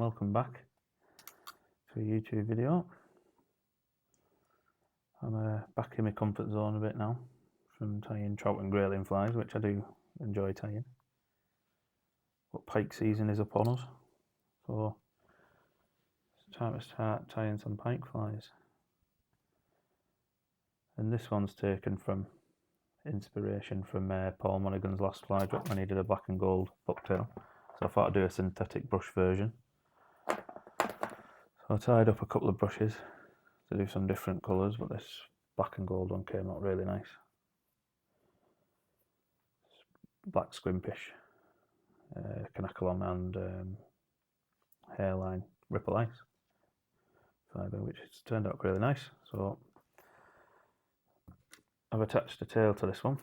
welcome back to a YouTube video. I'm back in my comfort zone a bit now from tying trout and grayling flies, which I do enjoy tying. But pike season is upon us, so it's time to start tying some pike flies. And this one's taken from inspiration from Paul Monaghan's last fly drop when he did a black and gold bucktail. So I thought I'd do a synthetic brush version. So I tied up a couple of brushes to do some different colours, but this black and gold one came out really nice. Black Squimpish, Kenakelon and Hairline Ripple Ice fibre, which has turned out really nice. So I've attached a tail to this one.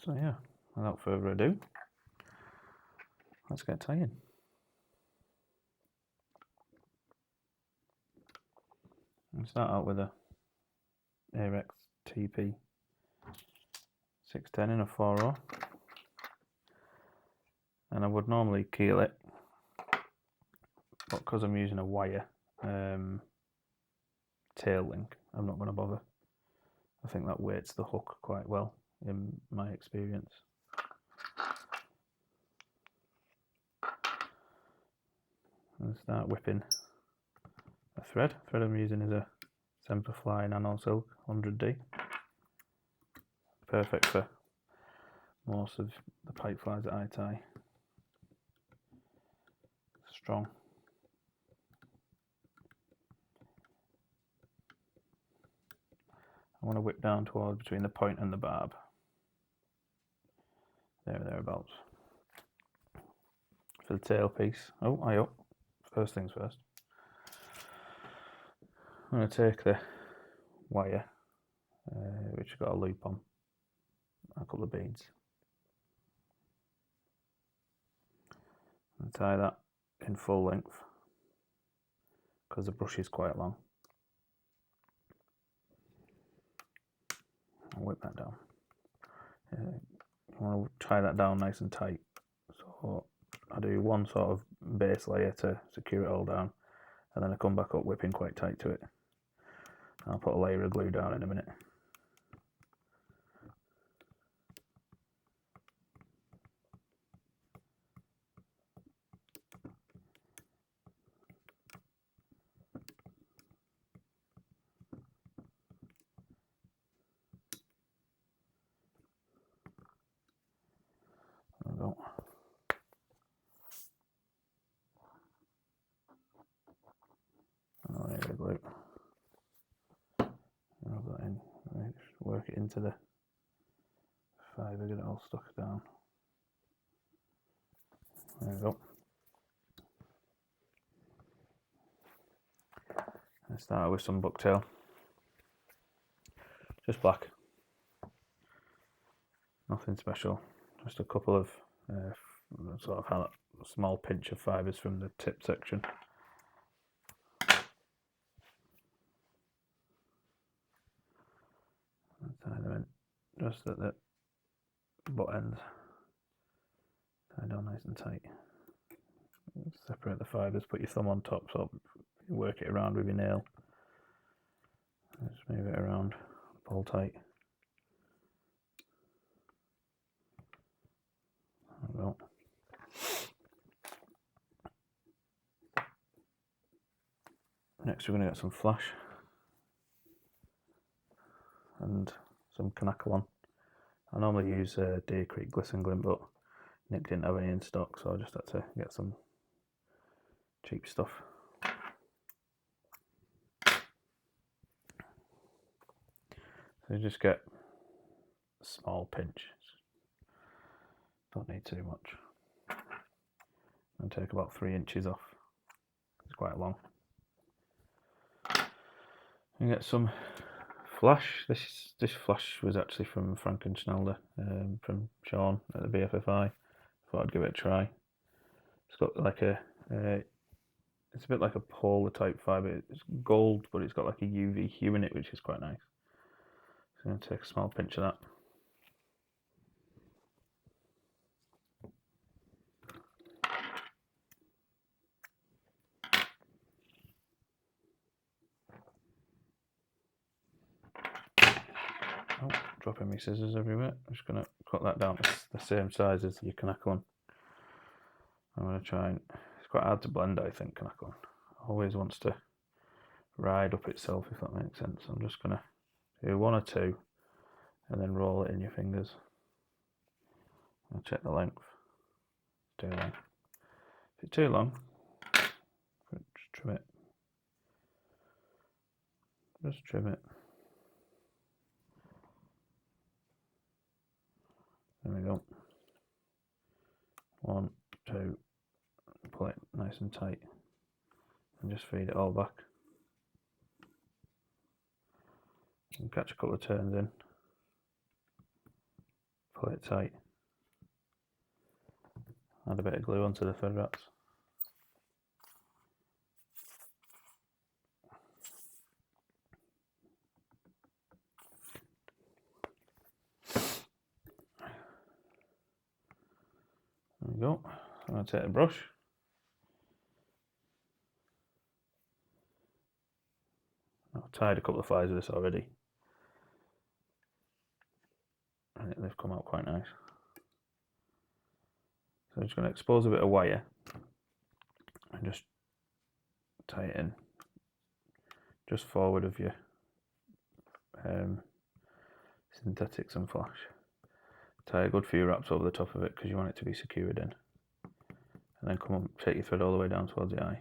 So yeah, without further ado, let's get tying. I'll start out with a Arex TP 610 in a 4/0, and I would normally keel it, but because I'm using a wire tail link, I'm not going to bother. I think that weights the hook quite well in my experience. And start whipping a thread. The thread I'm using is a Semperfly Nano Silk 100D. Perfect for most of the pike flies that I tie. Strong. I want to whip down towards between the point and the barb. Thereabouts. For the tail piece, first things first. I'm going to take the wire, which has got a loop on, a couple of beads, and tie that in full length because the brush is quite long. I'll whip that down. I want to tie that down nice and tight, so I do one sort of base layer to secure it all down, and then I come back up whipping quite tight to it. I'll put a layer of glue down in a minute. There we go. A layer of glue. Rub that in. Right, just work it into the fibre, get it all stuck down. There we go. I start with some bucktail, just black, nothing special, just a couple of sort of had a small pinch of fibres from the tip section. And tie them in just at the butt ends, tie down nice and tight. Separate the fibres, put your thumb on top so you work it around with your nail. Just move it around, pull tight. There we go. Next we're going to get some flash and some Kenakelon. I normally use Deer Creek Glisten Glint, but Nick didn't have any in stock, so I just had to get some cheap stuff. So you just get a small pinch, don't need too much. And take about 3 inches off, it's quite long. You get some flash. This flash was actually from Frankenschneider, from Sean at the BFFI. Thought I'd give it a try. It's got like it's a bit like a polar type fibre. It's gold, but it's got like a UV hue in it, which is quite nice. So I'm going to take a small pinch of that. dropping my scissors everywhere. I'm just going to cut that down to the same size as your Kenakelon. I'm going to try and, it's quite hard to blend, I think, Kenakelon. Always wants to ride up itself, if that makes sense. I'm just going to do 1 or 2 and then roll it in your fingers. I'll check the length. Too long. If it's too long, just trim it. Just trim it. There we go. 1, 2, pull it nice and tight and just feed it all back. And catch a couple of turns in. Pull it tight. Add a bit of glue onto the thread wraps. There we go. I'm going to take a brush. I've tied a couple of flies with this already. And they've come out quite nice. So I'm just going to expose a bit of wire and just tie it in just forward of your synthetics and flash. Tie a good few wraps over the top of it because you want it to be secured in. And then come on, take your thread all the way down towards the eye.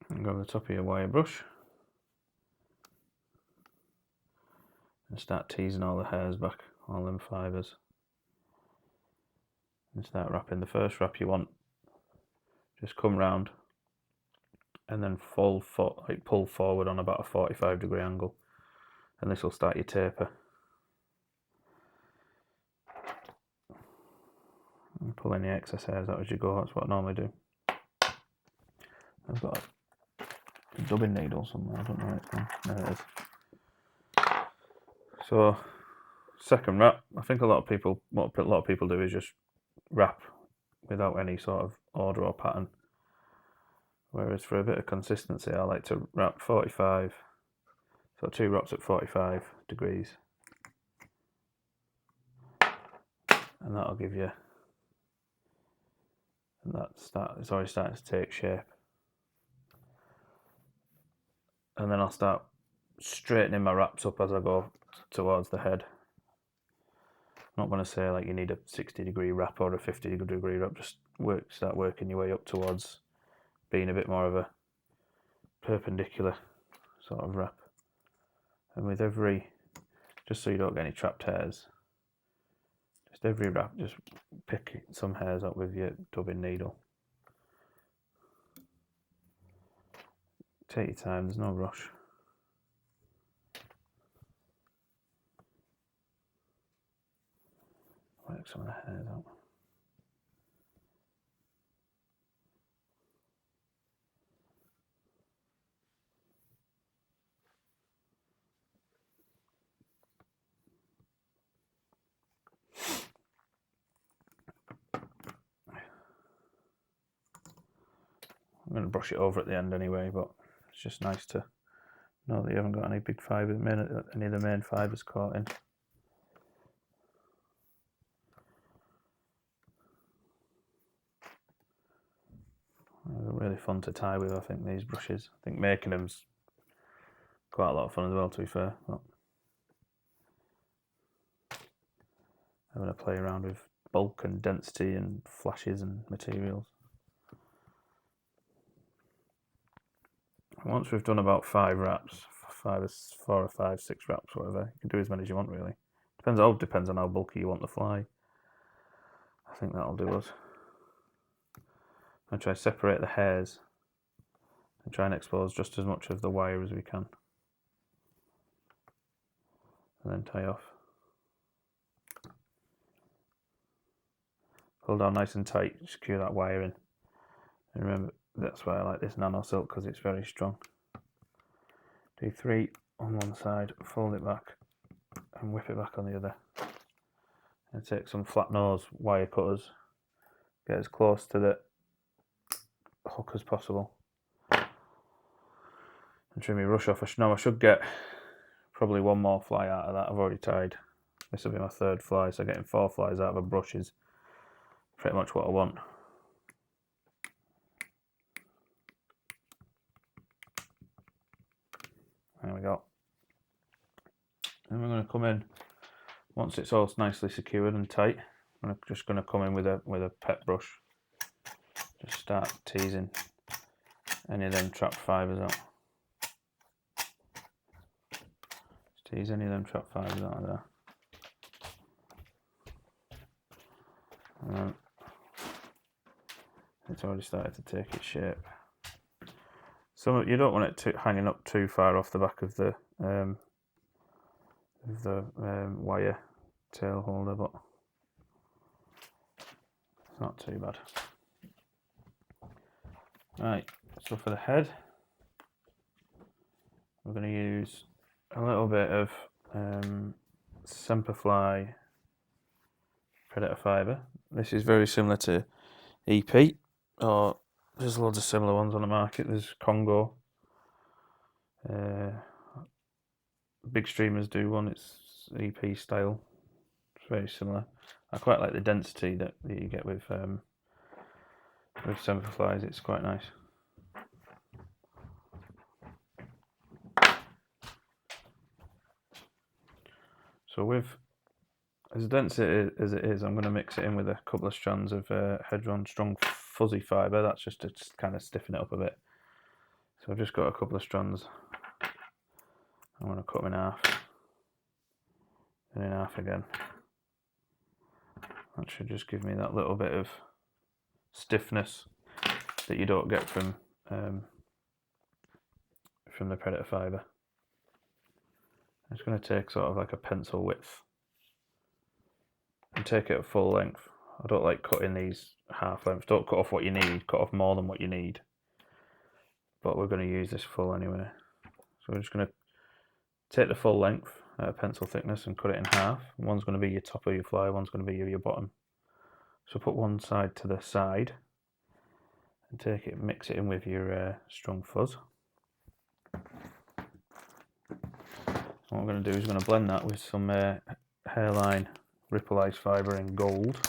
And go over the top of your wire brush. And start teasing all the hairs back, all them fibres. And start wrapping. The first wrap you want, just come round and then pull forward on about a 45-degree angle. And this will start your taper. And pull any excess hairs out as you go, that's what I normally do. I've got a dubbing needle somewhere, I don't know where it's gone. There it is. So, second wrap, I think what a lot of people do is just wrap without any sort of order or pattern. Whereas for a bit of consistency, I like to wrap 45, so 2 wraps at 45 degrees. And that'll give you, and it's already starting to take shape. And then I'll start straightening my wraps up as I go towards the head. I'm not going to say like you need a 60-degree wrap or a 50-degree wrap, just start working your way up towards being a bit more of a perpendicular sort of wrap. And with every, just so you don't get any trapped hairs, just every wrap, just pick some hairs up with your dubbing needle. Take your time, there's no rush. Work some of the hairs out. I'm going to brush it over at the end anyway, but it's just nice to know that you haven't got any big fibres, any of the main fibres caught in. They're really fun to tie with, I think, these brushes. I think making them's quite a lot of fun as well, to be fair. But having to play around with bulk and density and flashes and materials. Once we've done about 5 wraps, 4 or 5, 6 wraps, whatever, you can do as many as you want really. Depends on how bulky you want the fly. I think that'll do us. I try to separate the hairs and try and expose just as much of the wire as we can. And then tie off. Hold down nice and tight, secure that wire in. And remember, that's why I like this Nano Silk, because it's very strong. Do 3 on one side, fold it back and whip it back on the other. And take some flat nose wire cutters, get as close to the hook as possible. And trim your rush off. Now I should get probably one more fly out of that. I've already tied. This will be my third fly, so getting 4 flies out of a brush is pretty much what I want. There we go. And we're going to come in, once it's all nicely secured and tight, I'm just going to come in with a pet brush. Just start teasing any of them trapped fibres out. Just tease any of them trapped fibres out of there. And then it's already started to take its shape. So you don't want it hanging up too far off the back of the wire tail holder, but it's not too bad. Right, so for the head, we're going to use a little bit of Semperfly Predator fibre. This is very similar to EP, or there's loads of similar ones on the market. There's Congo. Big streamers do one, it's EP style. It's very similar. I quite like the density that you get with Semperflies, it's quite nice. So with as dense as it is, I'm going to mix it in with a couple of strands of Hedron Strong Fuzzy Fibre. That's just to kind of stiffen it up a bit. So I've just got a couple of strands. I'm going to cut them in half. And in half again. That should just give me that little bit of stiffness that you don't get from the Predator fibre. I'm just going to take sort of like a pencil width and take it at full length. I don't like cutting these half lengths. Don't cut off what you need, cut off more than what you need. But we're going to use this full anyway. So we're just going to take the full length at a pencil thickness and cut it in half. One's going to be your top of your fly, one's going to be your bottom. So put one side to the side and take it, mix it in with your Strong Fuzz. What we're going to do is we're going to blend that with some Hairline Ripple Ice fibre in gold.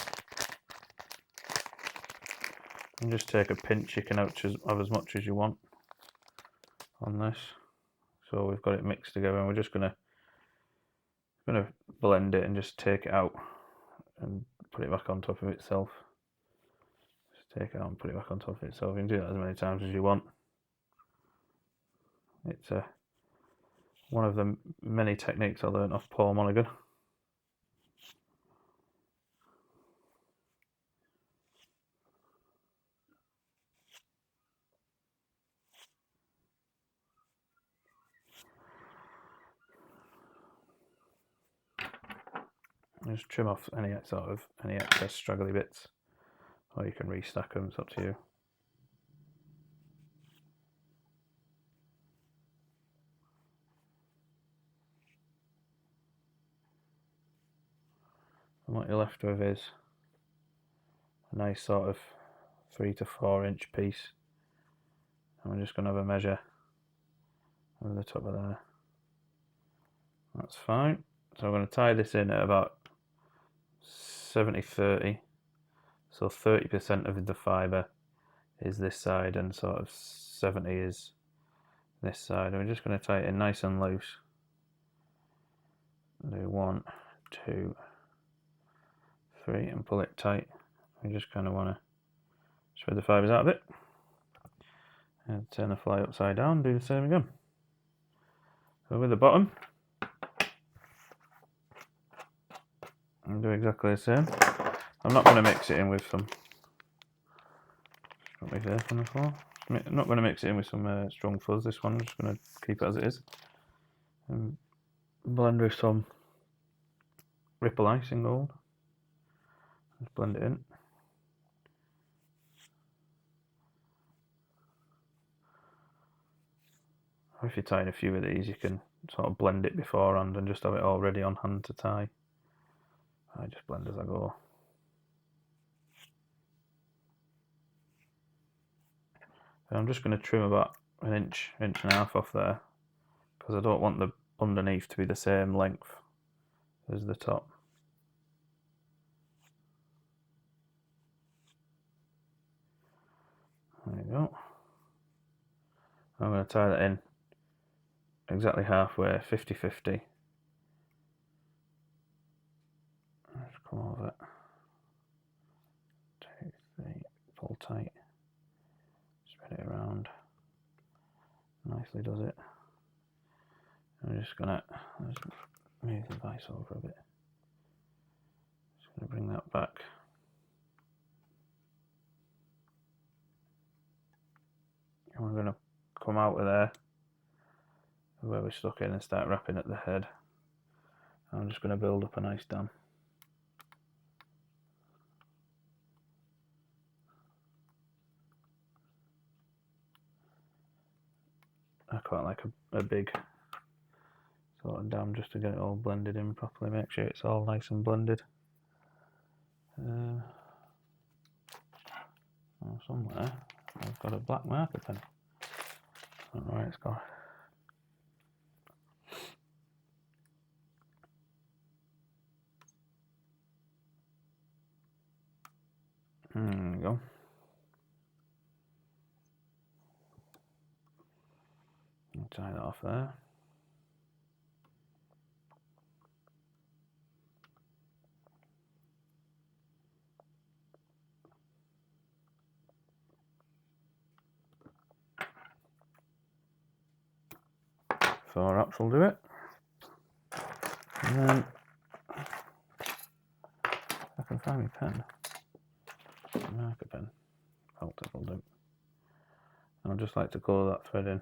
And just take a pinch. You can have as much as you want on this. So we've got it mixed together, and we're just going to blend it and just take it out and put it back on top of itself. Just take it out and put it back on top of itself. You can do that as many times as you want. It's one of the many techniques I learned off Paul Monaghan. Just trim off any excess straggly bits, or you can restack them, it's up to you. And what you're left with is a nice sort of 3 to 4 inch piece, and we're just going to have a measure over the top of there. That's fine. So I'm going to tie this in at about 70-30. So 30% of the fibre is this side and sort of 70 is this side. And we're just going to tie it in nice and loose. Do 1, 2, 3 and pull it tight. We just kind of want to spread the fibres out a bit. And turn the fly upside down, do the same again. So with the bottom, and do exactly the same. I'm not going to mix it in with some. From the floor. I'm not going to mix it in with some Strong Fuzz. This one, I'm just going to keep it as it is. And blend with some Ripple Ice in gold. Just blend it in. If you're tying a few of these, you can sort of blend it beforehand and just have it all ready on hand to tie. I just blend as I go. And I'm just going to trim about an inch and a half off there, because I don't want underneath to be the same length as the top. There you go. I'm going to tie that in exactly halfway, 50-50. Let's come over it. 2, 3, pull tight. Spread it around. Nicely does it. I'm just going to move the vise over a bit. Just going to bring that back. And we're going to come out of there where we're stuck in and start wrapping at the head. I'm just going to build up a nice dam. I quite like a big sort of dam just to get it all blended in properly, make sure it's all nice and blended. Somewhere I've got a black marker pen. I don't know where it's gone. There we go. I'll tie that off there. Four wraps will do it. And then I can find my pen. Marker pen. Felt it will do. I'd just like to colour that thread in.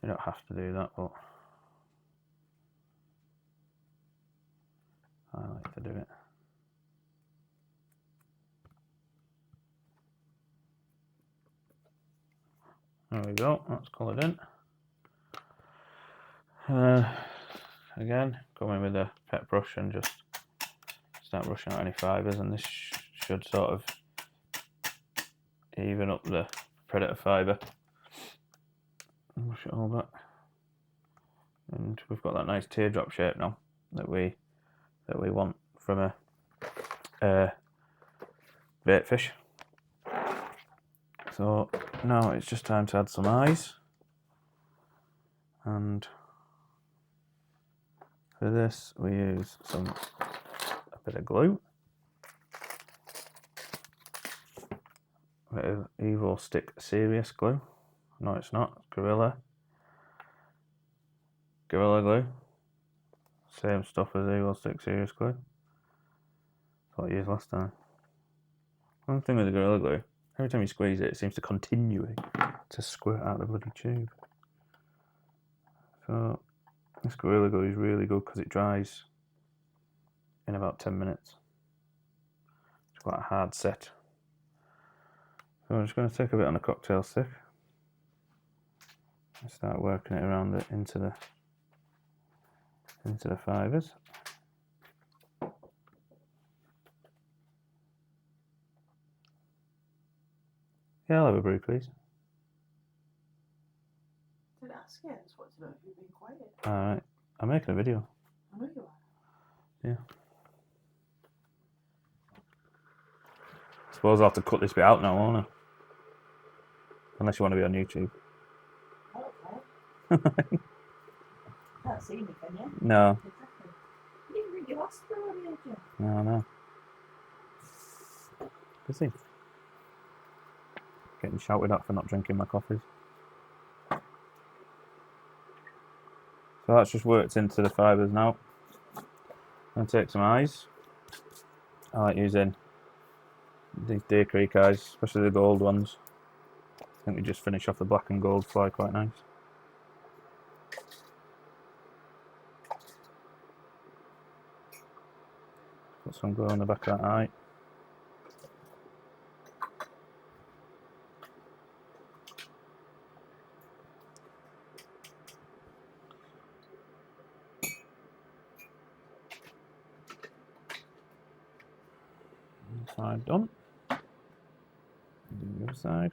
You don't have to do that, but I like to do it. There we go, that's coloured in. Again, come in with a pet brush and just start brushing out any fibres, and this should sort of even up the predator fibre. Brush it all back, and we've got that nice teardrop shape now that we want from a bait fish. So now it's just time to add some eyes, and for this we use a bit of glue, a bit of Evo Stick Serious glue. No, it's not. It's Gorilla glue. Same stuff as Evo Stick Serious glue. That's what I used last time. One thing with the Gorilla glue, every time you squeeze it, it seems to continue to squirt out the bloody tube. So this Gorilla glue is really good because it dries in about 10 minutes. It's quite a hard set. So I'm just going to take a bit on a cocktail stick and start working it around into the fibres. Yeah, I'll have a brew, please. Did I ask you? I just want to know if you've been quiet. Alright, I'm making a video. I know you are. Yeah. I suppose I'll have to cut this bit out now, won't I? Unless you want to be on YouTube. Okay. Can't see me, can you? No. Exactly. You didn't bring your last throw, did you? No. Busy. Getting shouted at for not drinking my coffees. So that's just worked into the fibres now. I'm going to take some eyes. I like using these Deer Creek eyes, especially the gold ones. I think we just finish off the black and gold fly quite nice. Put some glue on the back of that eye. Side done. Do the other side.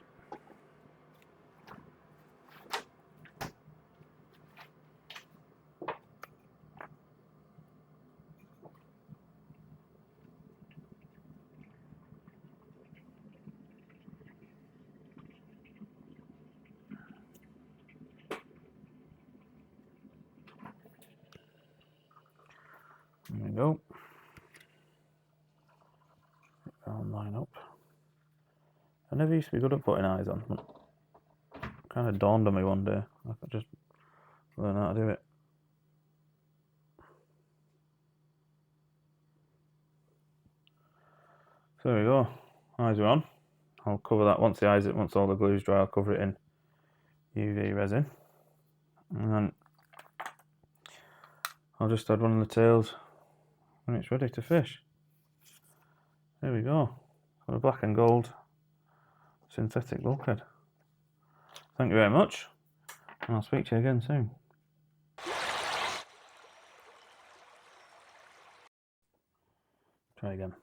we go. I'll line up. I never used to be good at putting eyes on. It kind of dawned on me one day. I could just learn how to do it. So there we go. Eyes are on. I'll cover that once all the glue's dry. I'll cover it in UV resin, and then I'll just add one of the tails when it's ready to fish. There we go. Got a black and gold synthetic bulkhead. Thank you very much, and I'll speak to you again soon. Try again.